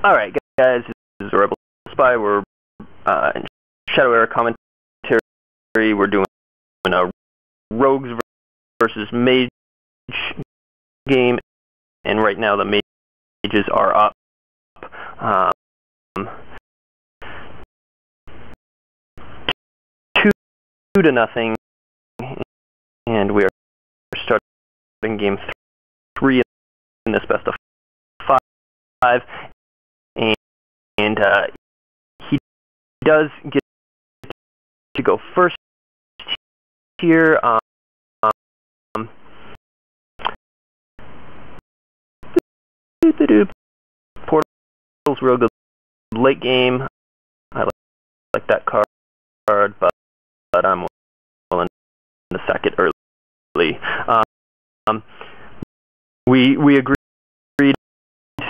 Alright guys, this is arebelspy. We're in Shadow Era commentary. We're doing a Rogues versus Mage game, and right now the Mages are up 2-0, and we are starting game 3 in this best of 5. And he does get to go first here. Portal's real good late game. I like that card, but I'm willing to sack it early. We agreed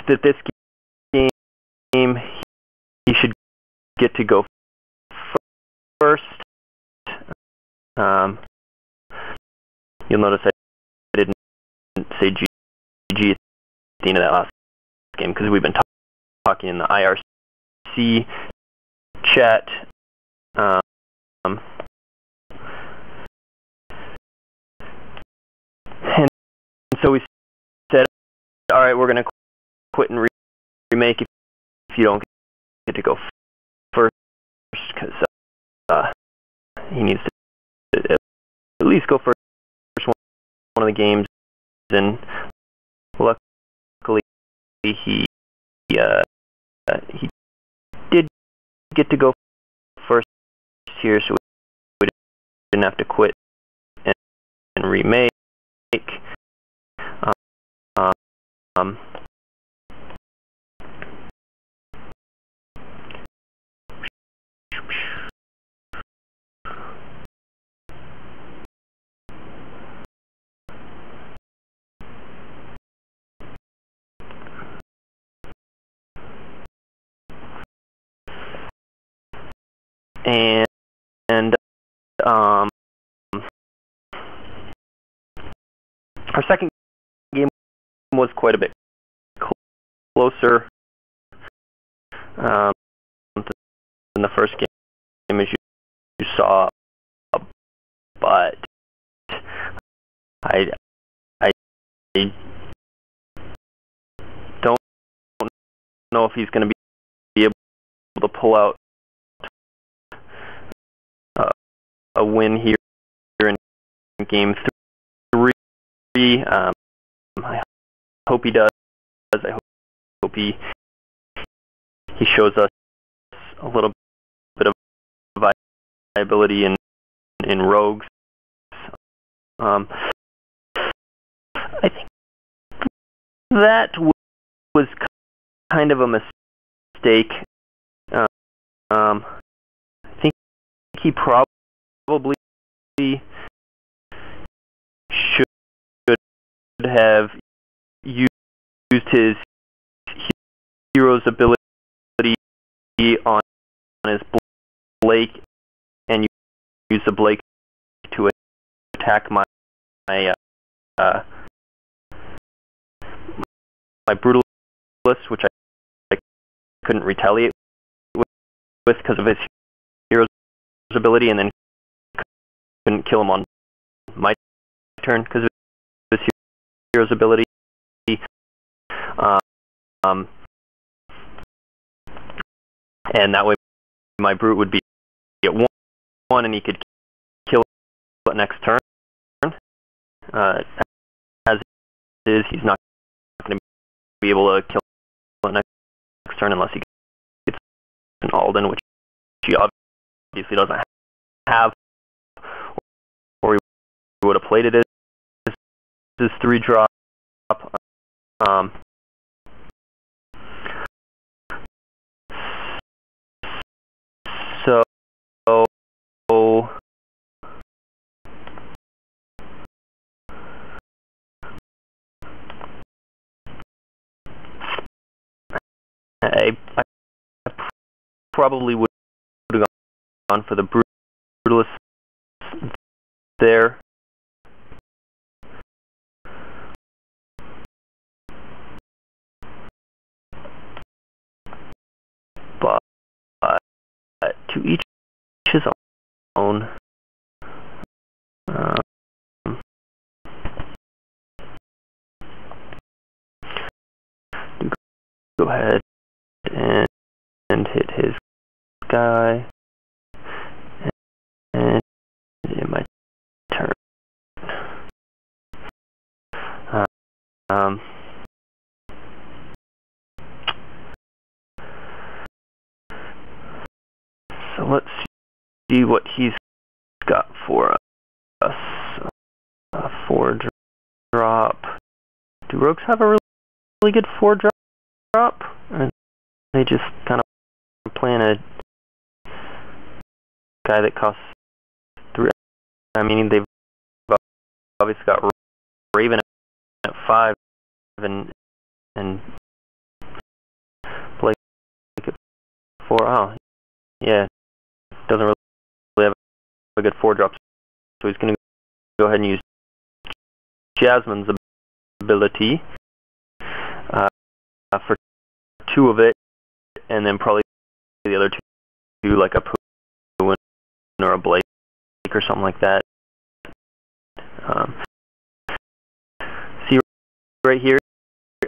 that this game he should get to go first. You'll notice I didn't say GG at the end of that last game because we've been talking in the IRC chat. And so we said, all right, we're going to quit and remake if you don't get to go first, because he needs to at least go first one of the games, and luckily he did get to go first here, so we didn't have to quit and remake. And our second game was quite a bit closer than the first game, as you saw, but I don't know if he's going to be able to pull out a win here in game 3. I hope he does. I hope he shows us a little bit of viability in Rogues. I think that was kind of a mistake. I think he probably should have used his hero's ability on his Blake and use the Blake to attack my Brutalist, which I couldn't retaliate with because of his hero's ability, and then couldn't kill him on my turn because of his hero's ability. And that way my Brute would be at 1 and he could kill it next turn. As it is, he's not going to be able to kill it next turn unless he gets an Alden, which he obviously doesn't have, or he would have played it as his 3-drop. So I probably would have gone for the Brutalist there. to each his own. Go ahead and hit his guy, and in my turn. So let's see what he's got for us. 4-drop. Do rogues have a really good 4-drop? Or they just kind of playing a guy that costs 3? I mean, they've obviously got Raven at 5 and Blake at 4. Oh, yeah. Doesn't really have a good 4-drop, so he's going to go ahead and use Jasmine's ability for 2 of it, and then probably the other 2, like a Pooh or a Blake or something like that. See right here?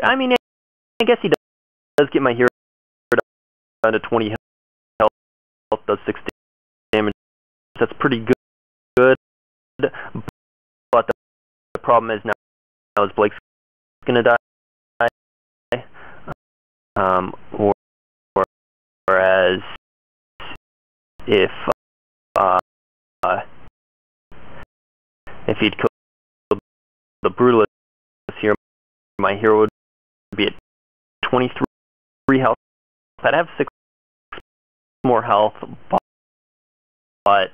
I mean, I guess he does get my hero down to 20 health, does 6 damage. That's pretty good. But the problem is now is Blake's gonna die. Whereas if he'd killed the Brutalist here, my hero would be at 23 health. I'd have 6 more health, but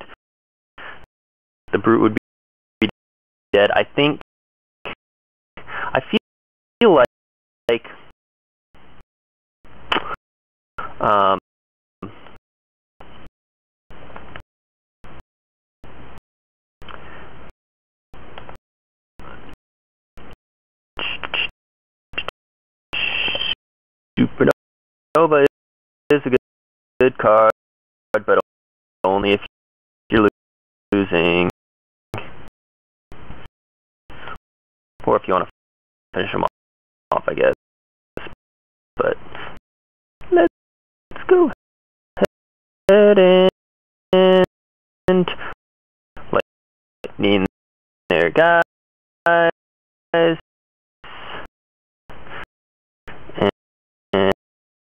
the Brute would be dead. I feel like Supernova is a good card, but only if you're losing, or if you want to finish them off, I guess. But let's go ahead and lightning there, guys.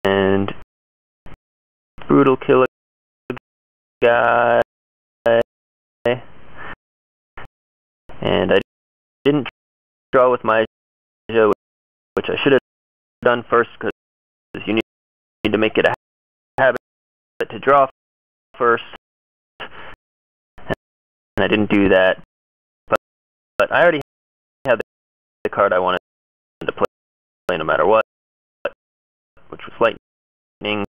And brutal killer guy. And I didn't draw with my Mage, which I should have done first, because you need to make it a habit to draw first. And I didn't do that. But I already had the card I wanted to play no matter what, which was lightning.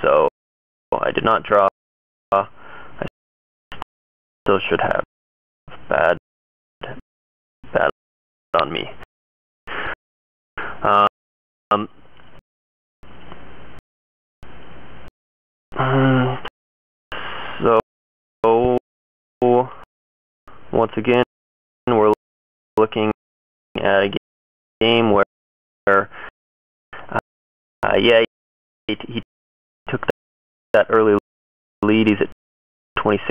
So I did not draw. I still should have bad on me. So once again, we're looking at a game where yeah, he took that early lead. He's at 26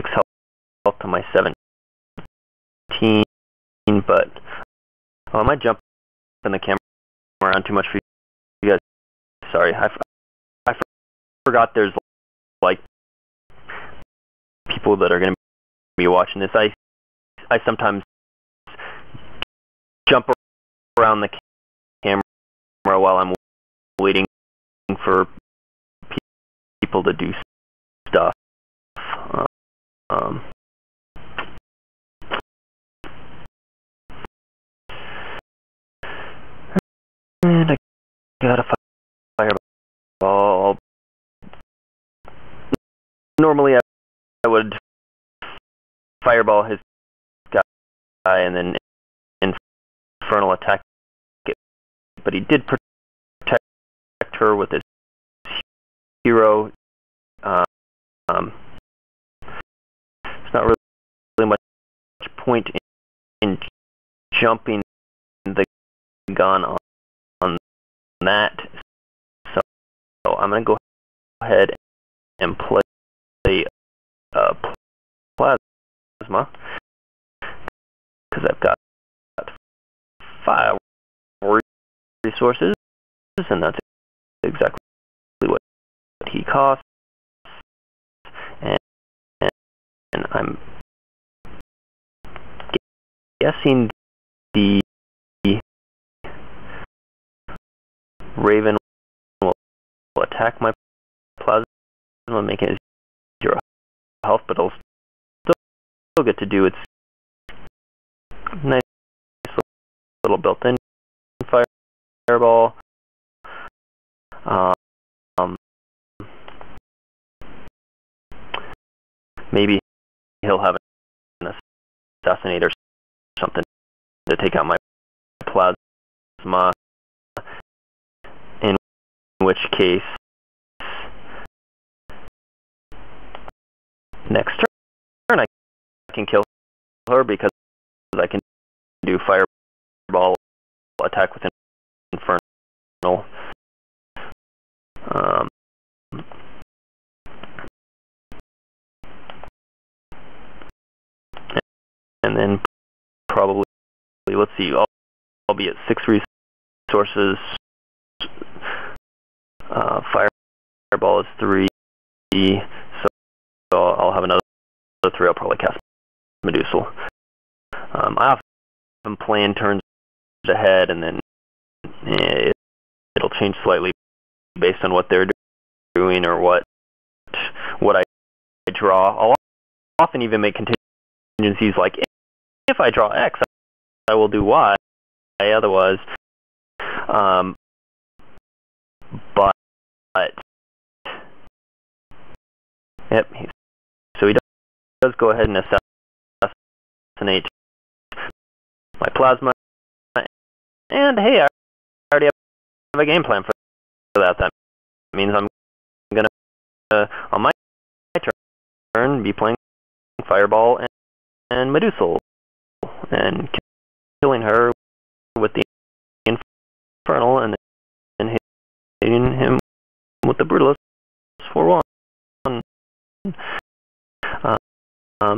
health to my 17, but am I jumping the camera around too much for you guys? Sorry, I forgot there's like people that are going to be watching this. I sometimes jump around the camera while I'm waiting for people to do stuff. And I got a fireball. Normally I would fireball his guy and then infernal attack it, but he did protect her with his hero. It's not really much point in jumping the gun on that. So I'm going to go ahead and play plasma, because I've got 5 resources, and that's exactly what he costs. And I'm guessing the Raven will attack my plasma, making it 0 health, but it'll still get to do its nice little built-in fireball. Maybe he'll have an assassinate or something to take out my plasma, in which case next turn I can kill her, because I can do fireball attack with infernal. And then probably, let's see, I'll be at 6 resources. Fireball is 3, so I'll have another 3. I'll probably cast Medusa. I often plan turns ahead, and then it'll change slightly based on what they're doing or what I draw. I'll often even make contingencies like, if I draw X, I will do Y. Otherwise, but yep. So he does go ahead and assassinate my plasma, and hey, I already have a game plan for that. That means I'm gonna on my turn be playing fireball and Medusa, and killing her with the infernal, and then hitting him with the brutalist for 1.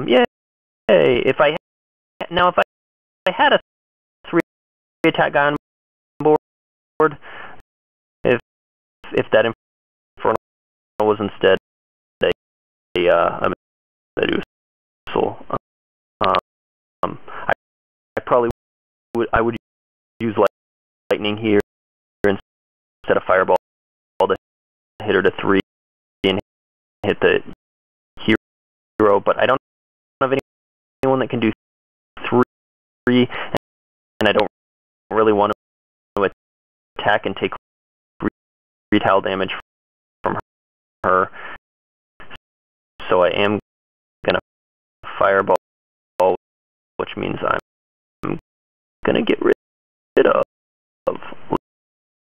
Yay! If I had a 3 attack guy on board, if that infernal was instead a Medusa, I probably would use lightning here instead of fireball to hit her to 3 and hit the hero. But I don't have anyone that can do 3, and I don't really want to attack and take retail damage from her. So I am gonna fireball, which means I'm gonna get rid of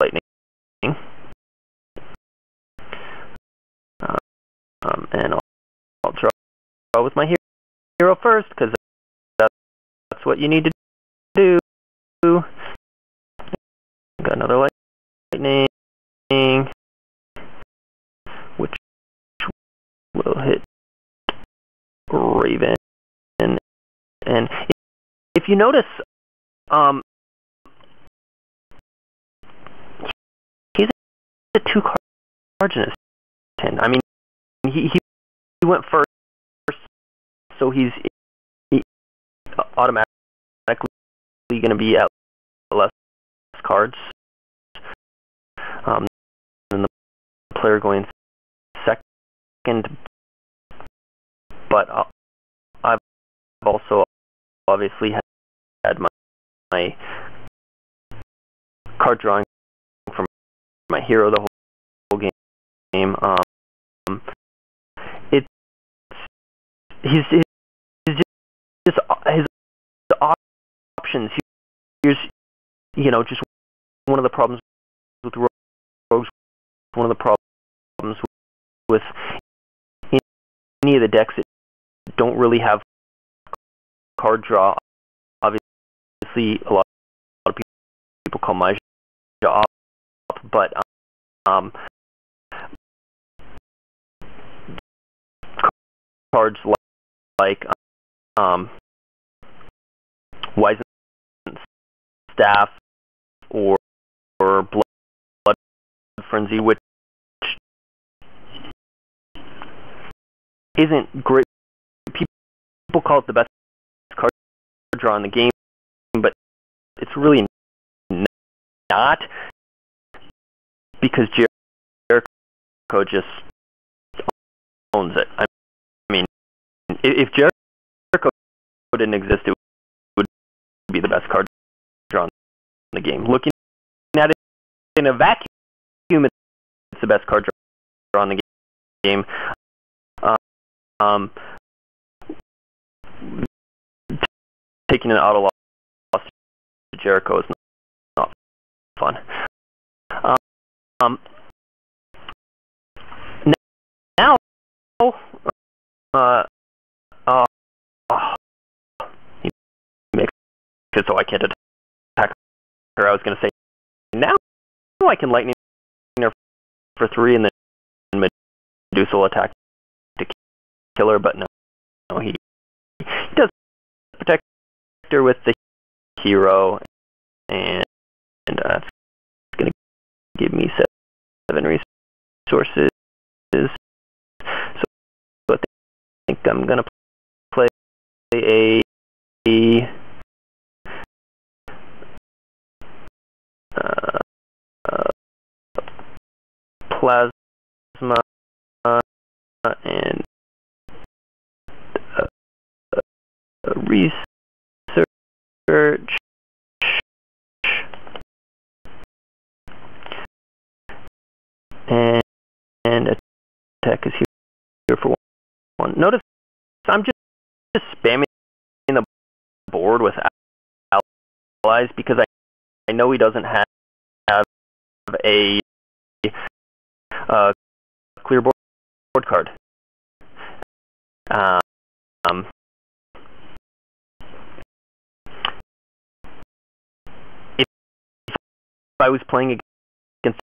lightning. And I'll draw with my hero first, because that's what you need to do. Got another lightning, which will hit Raven. And if you notice, he's a 2 cards in his hand. I mean, he went first, so he's automatically going to be at less cards. And the player going second, but I've also obviously had my card drawing from my hero the whole game. His options. Here's, just one of the problems with rogues. One of the problems with of the decks that don't really have card draw. Obviously, a lot of people call Mage off, but cards like Wizened Staff or Blood Frenzy, which isn't great. People call it the best card draw in the game, but it's really not, because Jericho just owns it. I mean, if Jericho didn't exist, it would be the best card draw in the game. Looking at it in a vacuum, it's the best card draw in the game. Taking an auto loss to Jericho is not fun. Now, he makes it so I can't attack her. I was going to say, now I can lightning her for 3 and then Medusa will attack to kill her, but no, he does protect her with the hero, and that's going to give me 7 resources. So I think I'm going to play a plasma and research and attack is here for 1. Notice I'm just spamming the board with allies because I know he doesn't have a clear board card. If I was playing against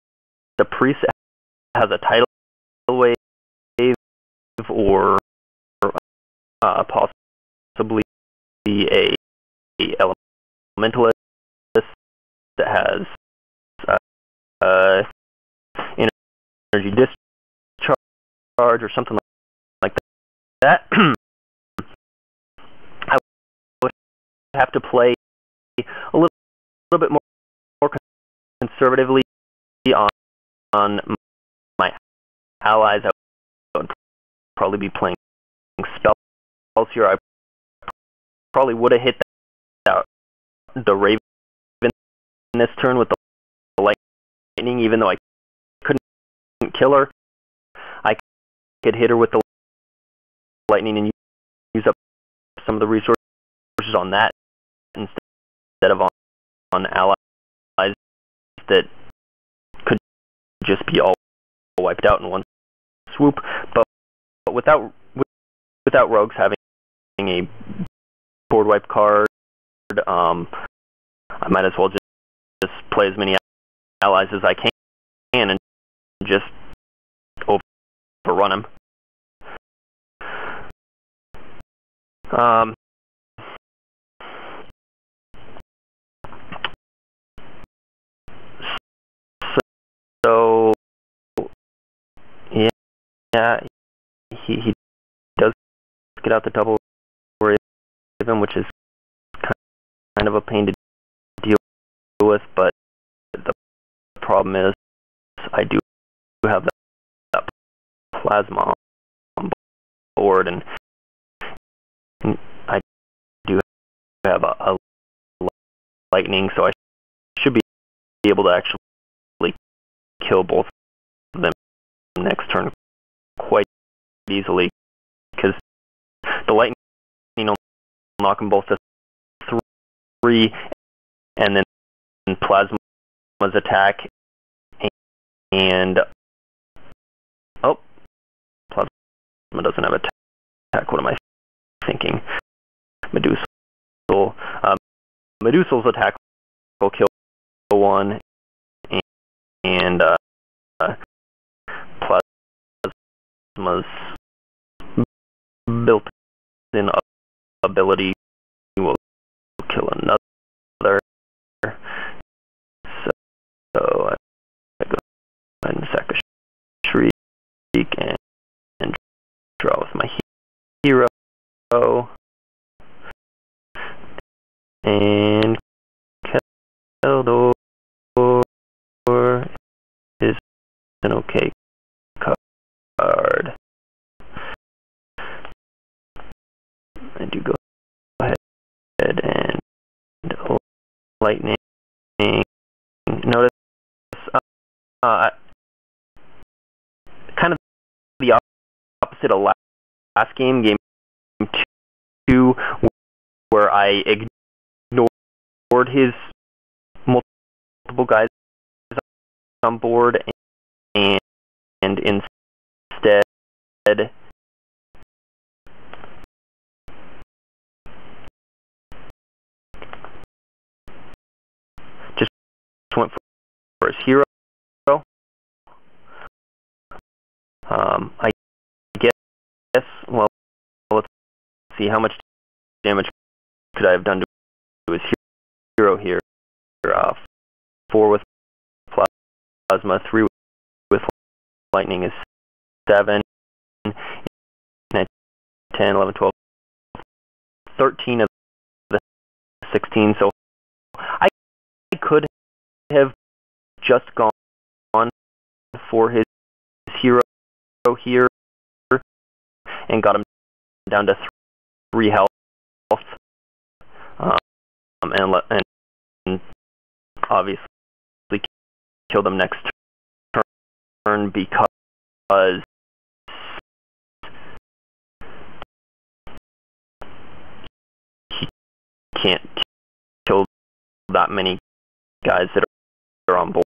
the priest that has a tidal wave or possibly a elementalist that has energy discharge or something like that, I would have to play a little bit more conservatively on my allies. I would probably be playing spells here. I probably would have hit the Raven this turn with the lightning, even though I couldn't kill her. I could hit her with the lightning and use up some of the resources on that instead of on allies that could just be all wiped out in one swoop. But without rogues having a board wipe card, I might as well just play as many allies as I can and just overrun them. So yeah, he does get out the double Raven, which is kind of a pain to deal with, but the problem is I do have that plasma on board, and I do have a lightning, so I should be able to actually kill both of them next turn quite easily, because the lightning will knock them both to 3, and then Plasma's attack, and oh, Plasma doesn't have What am I thinking? Medusal. Medusal's attack will kill one, and Plasma's built-in ability will kill another. So I go ahead and sack a Shriek and draw with my hero. And Keldor is an okay card. I do go ahead and lightning. Notice kind of the opposite of last game, game 2, where I ignored his multiple guys on board and instead just went for his hero. I guess, well, let's see, how much damage could I have done to his hero here? 4 with plasma, 3 with lightning is 7, 9, 10, 11, 12, 13 of the 16. So I could have just gone for his hero here and got him down to 3 health, and obviously kill them next turn because he can't kill that many guys that are on board.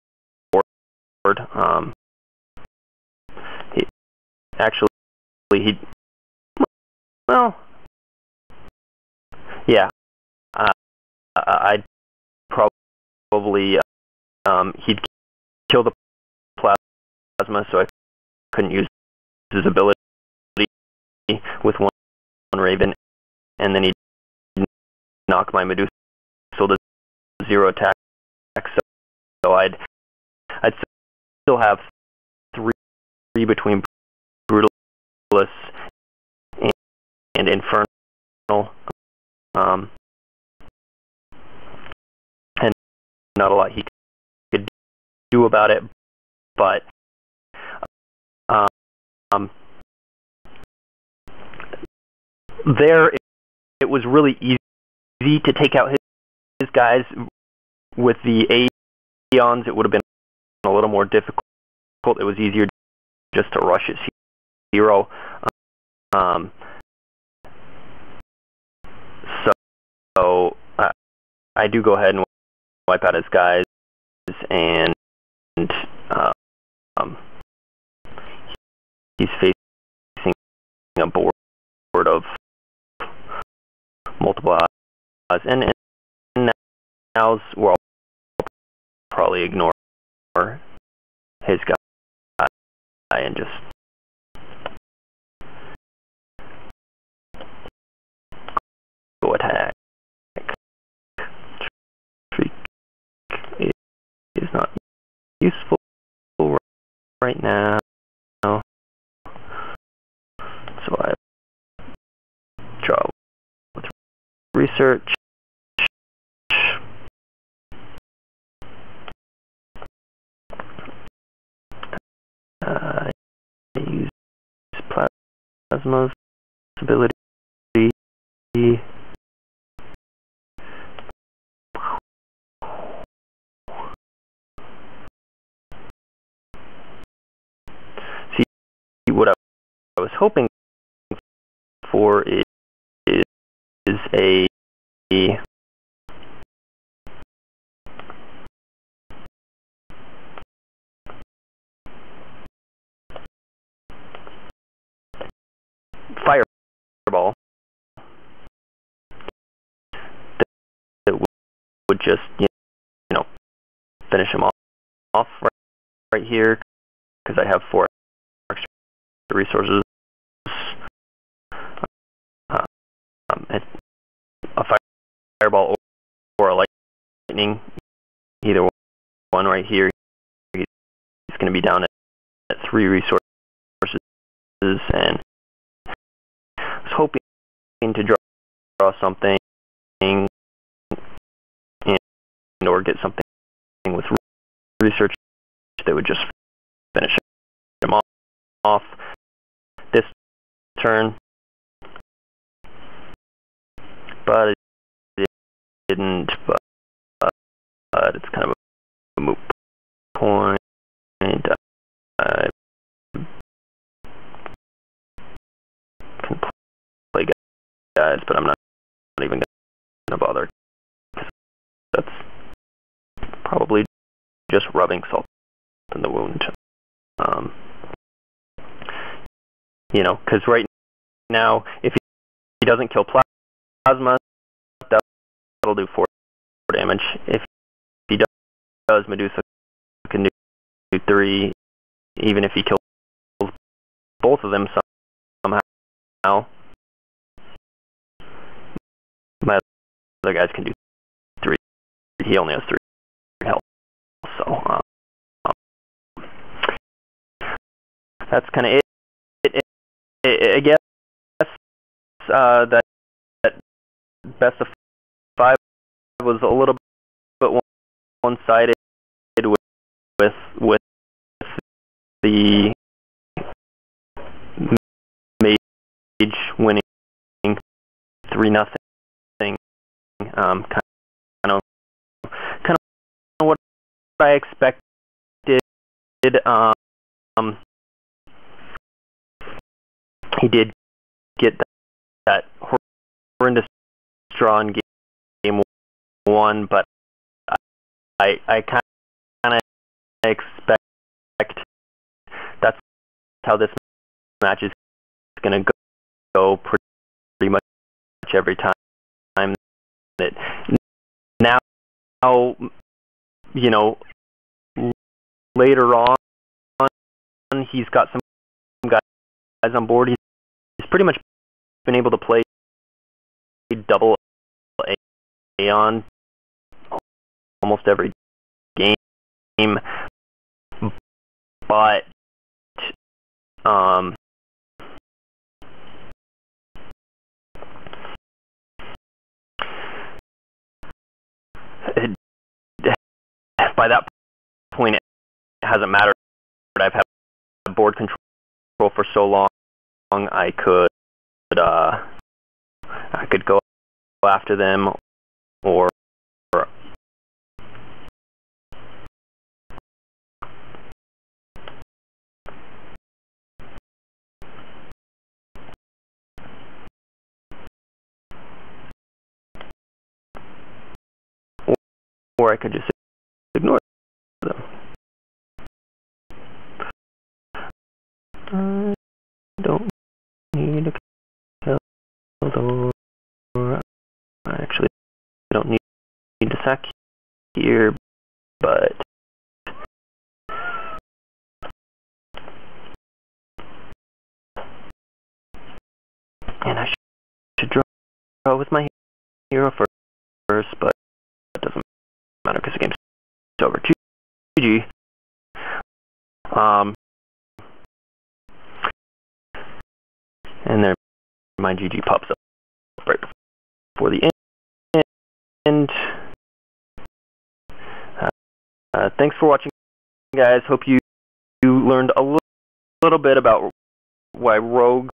Well, yeah, I'd probably, he'd kill the plasma, so I couldn't use his ability with one Raven, and then he'd knock my Medusa to 0 attack, so I'd still have 3 between Brutalist and Infernal, and not a lot he could do about it, but there it was really easy to take out his guys. With the Aeons, it would have been a little more difficult. It was easier just to rush his hero. So I do go ahead and wipe out his guys, and he's facing a board of multiple odds, and now we'll probably ignore his guy and just go attack. Shriek is not useful right now, so I draw with research. I use Plasma's ability. See, what I was hoping for is a fire would just, you know, finish him off right here, because I have 4 extra resources. A fireball or a lightning, either one right here. He's going to be down at 3 resources, and I was hoping to draw something and or get something with research that would just finish him off this turn, but it didn't. But it's kind of a moot point. I can play guys, but I'm not even going to bother. That's probably just rubbing salt in the wound. You know, because right now, if he doesn't kill plasma, that'll do 4 damage. If he does, Medusa can do 3, even if he kills both of them somehow. My other guys can do 3. He only has 3 health, so that's kind of it. I guess that best of 5 was a little bit one-sided with the Mage winning 3-0. Kind of what I expected. He did get that horrendous draw in game 1, but I kind of expect that's how this match is going to go pretty much every time. That now, you know, later on, he's got some guys on board. He's pretty much been able to play double Aeon almost every game, but by that point, it hasn't mattered. I've had board control for so long. I could go after them, or I could just ignore them. I don't need a kill, or I actually don't need to sack here, but and I should draw with my hero first, but it doesn't matter because the game's over. GG. And then my GG pops up right before the end. Thanks for watching, guys. Hope you learned a little bit about why rogues,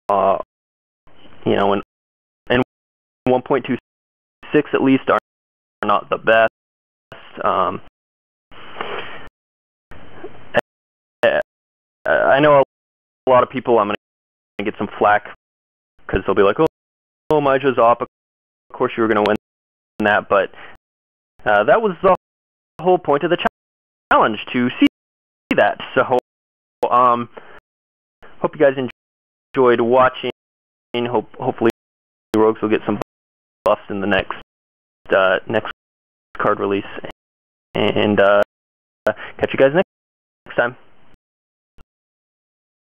you know, and 1.26 at least are not the best. I know a lot of people, I'm going to get some flack because they'll be like, oh, Mage was up. Of course you were going to win that, but that was the whole point of the challenge, to see that. So hope you guys enjoyed watching. Hopefully rogues will get some buffs in the next next card release. And catch you guys next time.